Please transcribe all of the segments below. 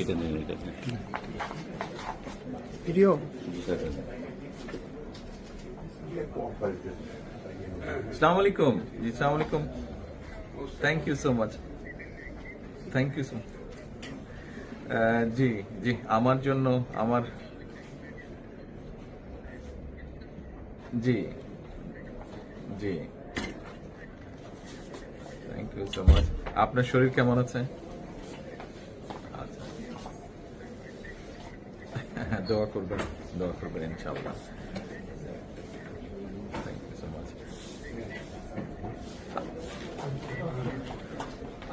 এটা নেই, এটা নেই। ভিডিও अस्सलाम वालेकुम जी, अस्सलाम वालेकुम। Thank you so much, thank you so জি জি, আমার জন্য আমার জি জি, থ্যাংক ইউ সো মাচ। আপনার শরীর কেমন আছে? আচ্ছা, দোয়া করবেন, দোয়া করবেন ইনশাআল্লাহ। Thank you so much.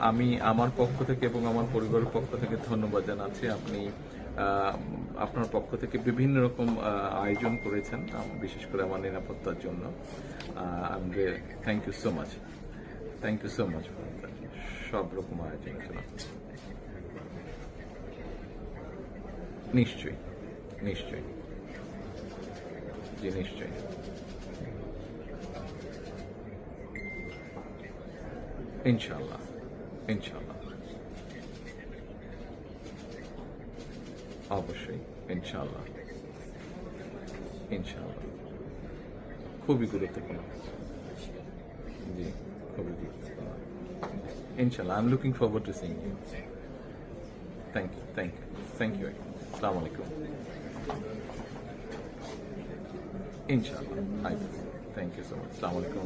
আমি আমার পক্ষ থেকে এবং আমার পরিবারের পক্ষ থেকে ধন্যবাদ জানাচ্ছি। আপনি আপনার পক্ষ থেকে বিভিন্ন রকম আয়োজন করেছেন, বিশেষ করে আমার নিরাপত্তার জন্য। Thank you so much, thank you so much. সব রকম আয়োজনের জন্য নিশ্চয়ই, নিশ্চয়ই, জি নিশ্চয়ই। ইনশাআল্লাহ, ইনশাআল্লাহ, অবশ্যই, ইনশাআল্লাহ, ইনশাআল্লাহ। খুবই গুরুত্বপূর্ণ, জি, খুবই গুরুত্বপূর্ণ। ইনশাআল্লাহ, I am looking forward to seeing you. Thank you, thank you, thank you. আসসালামু আলাইকুম। ইনশাআল্লাহ, থ্যাংক ইউ সো মাচ। আসসালামু আলাইকুম।